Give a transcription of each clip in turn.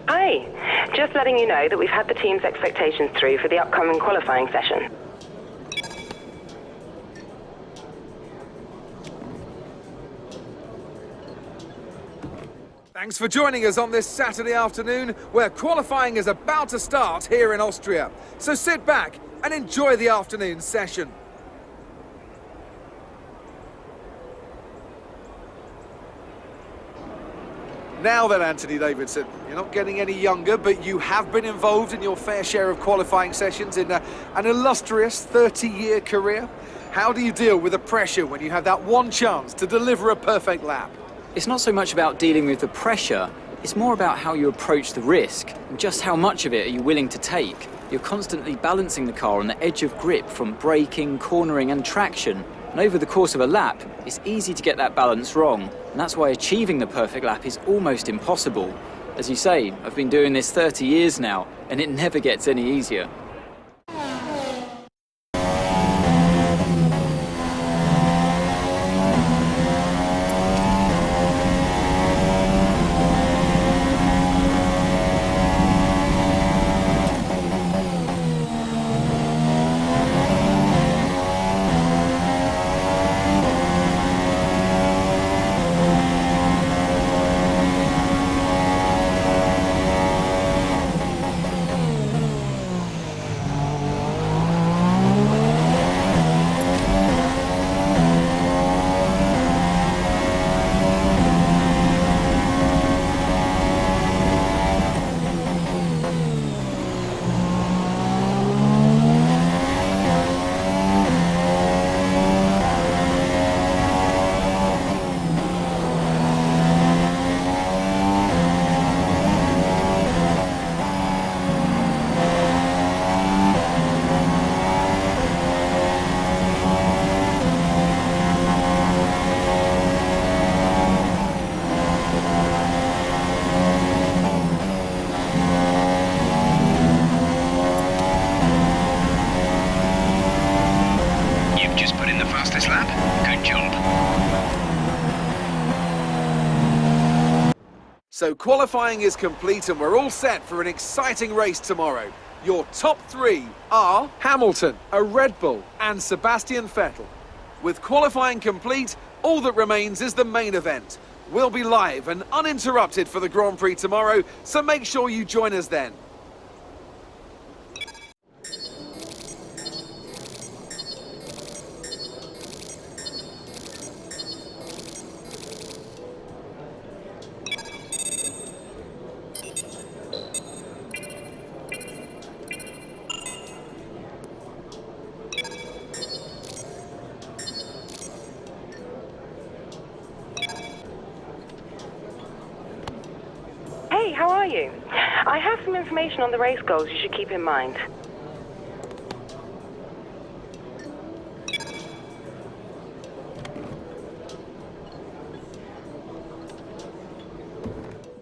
Hi, just letting you know that we've had the team's expectations through for the upcoming qualifying session. Thanks for joining us on this Saturday afternoon where qualifying is about to start here in Austria. So sit back and enjoy the afternoon session. Now then, Anthony Davidson, you're not getting any younger, but you have been involved in your fair share of qualifying sessions in an illustrious 30-year career. How do you deal with the pressure when you have that one chance to deliver a perfect lap? It's not so much about dealing with the pressure, it's more about how you approach the risk and just how much of it are you willing to take. You're constantly balancing the car on the edge of grip from braking, cornering and traction. And over the course of a lap, it's easy to get that balance wrong. And that's why achieving the perfect lap is almost impossible. As you say, I've been doing this 30 years now, and it never gets any easier. So qualifying is complete and we're all set for an exciting race tomorrow. Your top three are Hamilton, a Red Bull and Sebastian Vettel. With qualifying complete, all that remains is the main event. We'll be live and uninterrupted for the Grand Prix tomorrow, so make sure you join us then. Hey, how are you? I have some information on the race goals you should keep in mind.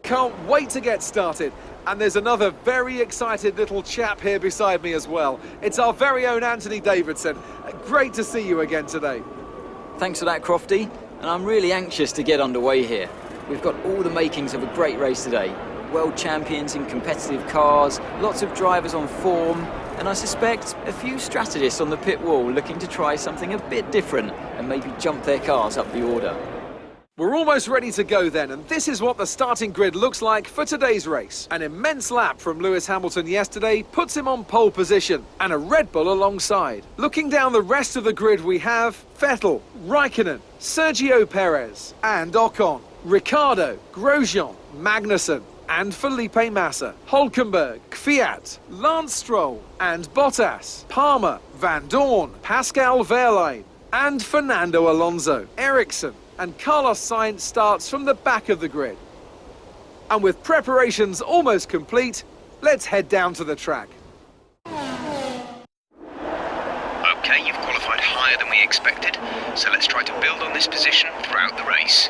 Can't wait to get started. And there's another very excited little chap here beside me as well. It's our very own Anthony Davidson. Great to see you again today. Thanks for that, Crofty. And I'm really anxious to get underway here. We've got all the makings of a great race today. World champions in competitive cars, lots of drivers on form, and I suspect a few strategists on the pit wall looking to try something a bit different and maybe jump their cars up the order. We're almost ready to go then, and this is what the starting grid looks like for today's race. An immense lap from Lewis Hamilton yesterday puts him on pole position, and a Red Bull alongside. Looking down the rest of the grid we have Vettel, Raikkonen, Sergio Perez and Ocon, Ricciardo, Grosjean, Magnussen and Felipe Massa, Hülkenberg, Kvyat, Lance Stroll and Bottas, Palmer, Van Dorn, Pascal Wehrlein and Fernando Alonso, Ericsson and Carlos Sainz starts from the back of the grid. And with preparations almost complete, let's head down to the track. Okay, you've qualified higher than we expected, so let's try to build on this position throughout the race.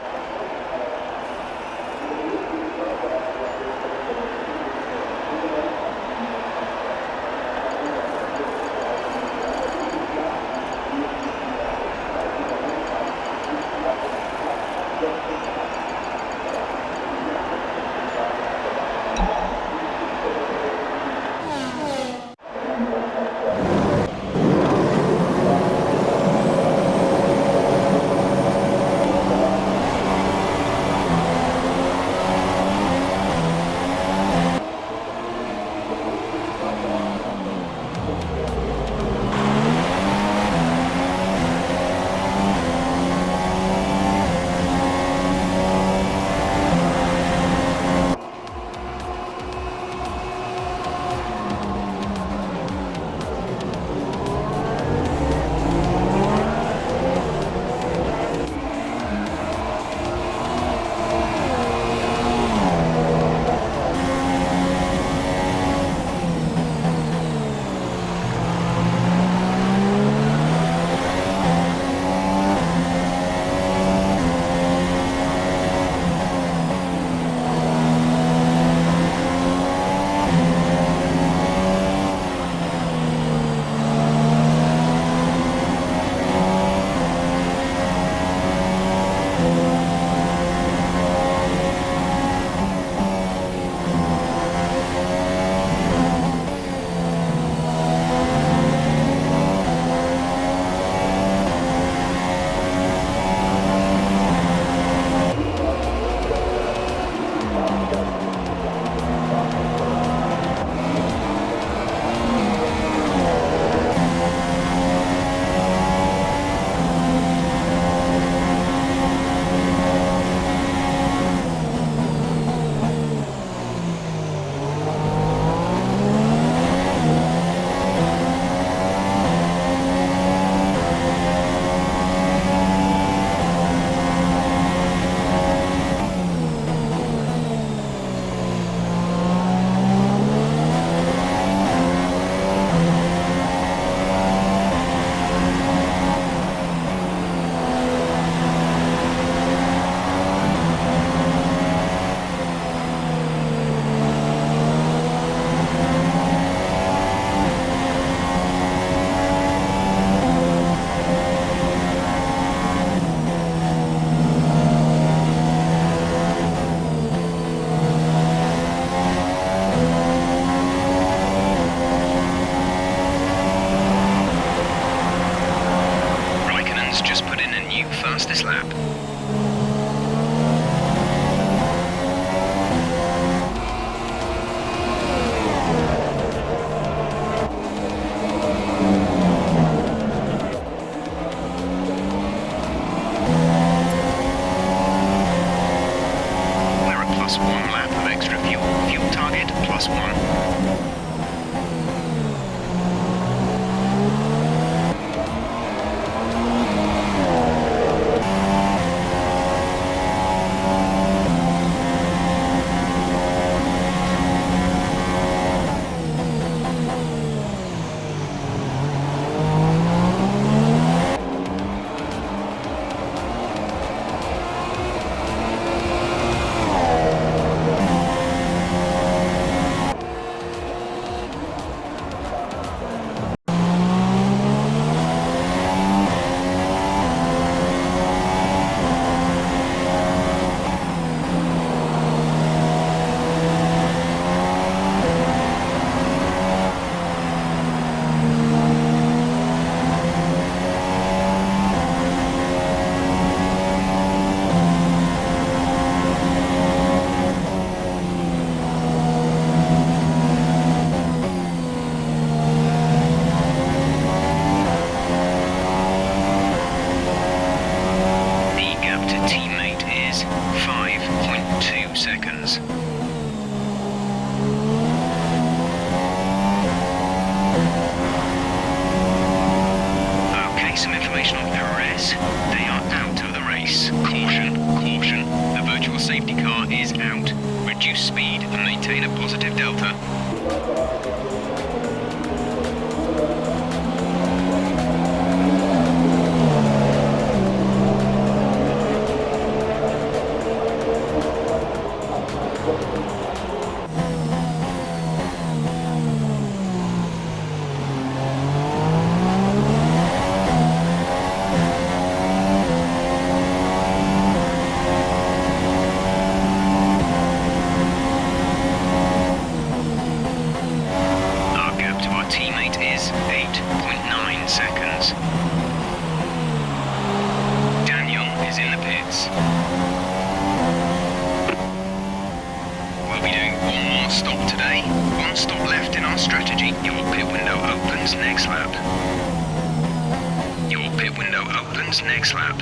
plus 1 lap of extra fuel. Fuel target plus 1. Next lap.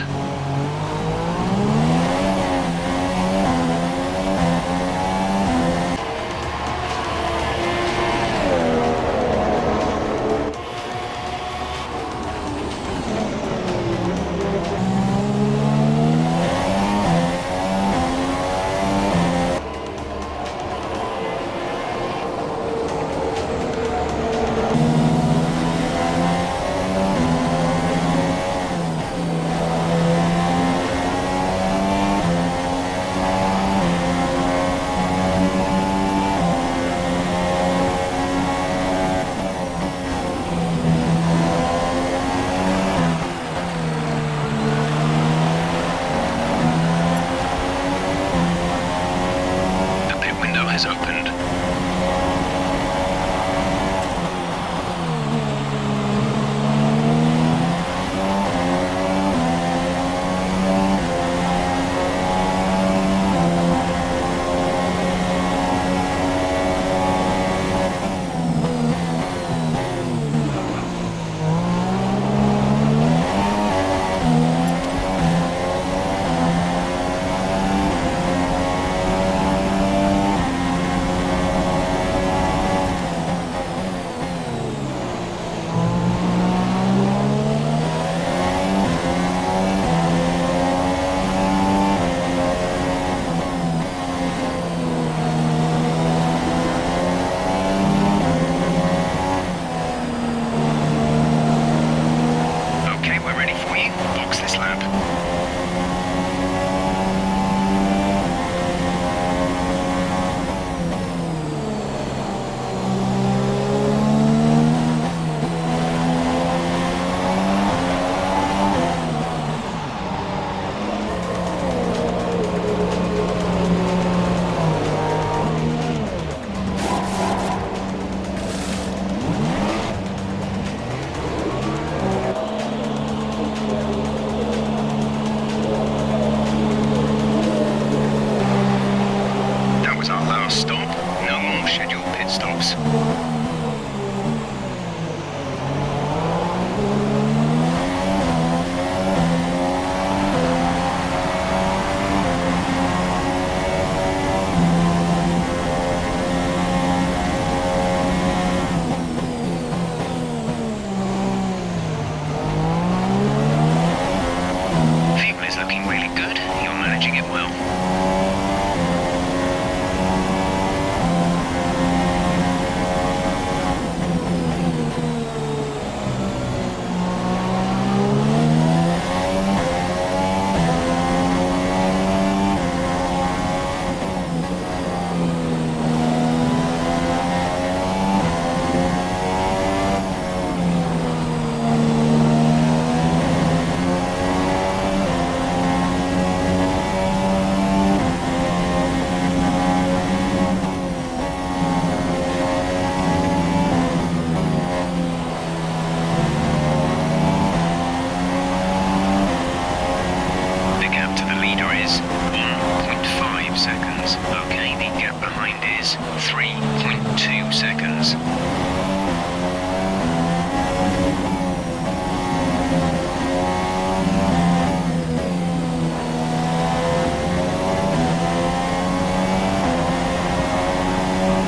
well. Okay, the gap behind is 3.2 seconds.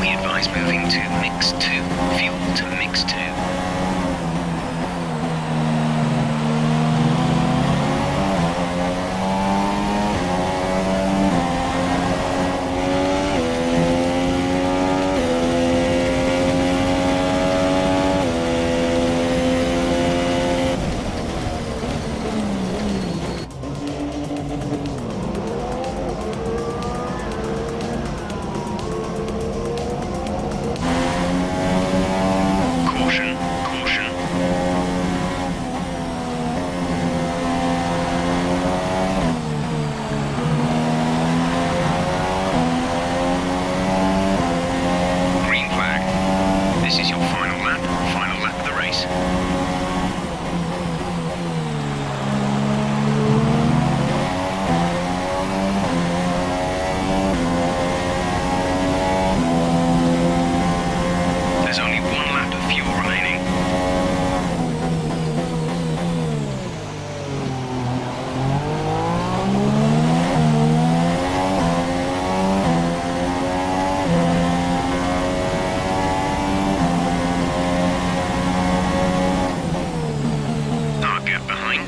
We advise moving to mix 2, fuel to mix 2.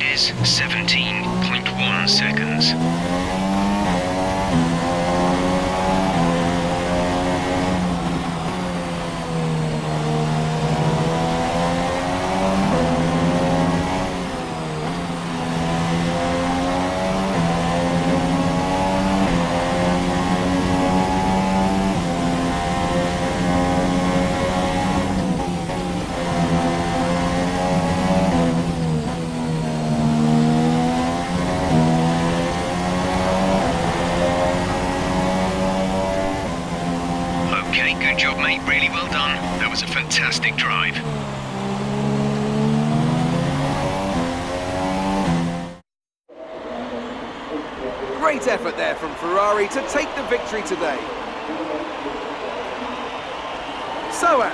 Is 17.1 seconds. Good job, mate. Really well done. That was a fantastic drive. Great effort there from Ferrari to take the victory today. So, Ant,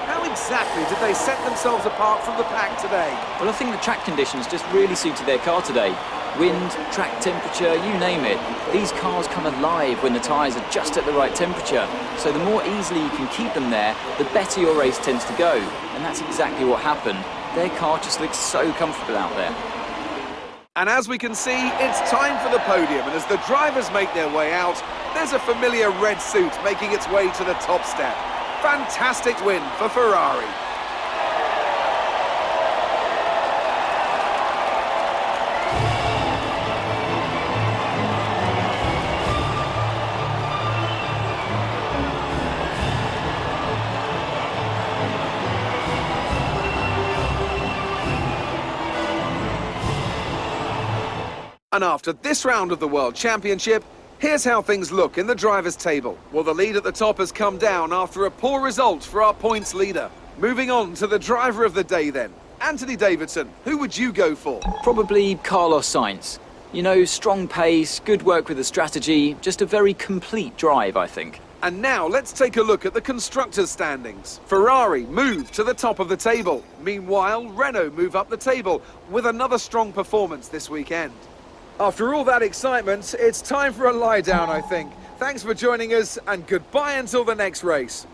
how exactly did they set themselves apart from the pack today? Well, I think the track conditions just really suited their car today. Wind, track temperature, you name it. These cars come alive when the tyres are just at the right temperature. So the more easily you can keep them there, the better your race tends to go. And that's exactly what happened. Their car just looks so comfortable out there. And as we can see, it's time for the podium. And as the drivers make their way out, there's a familiar red suit making its way to the top step. Fantastic win for Ferrari. And after this round of the World Championship, here's how things look in the drivers' table. Well, the lead at the top has come down after a poor result for our points leader. Moving on to the driver of the day then. Anthony Davidson, who would you go for? Probably Carlos Sainz. You know, strong pace, good work with the strategy, just a very complete drive, I think. And now let's take a look at the constructors' standings. Ferrari move to the top of the table. Meanwhile, Renault move up the table with another strong performance this weekend. After all that excitement, it's time for a lie down, I think. Thanks for joining us, and goodbye until the next race.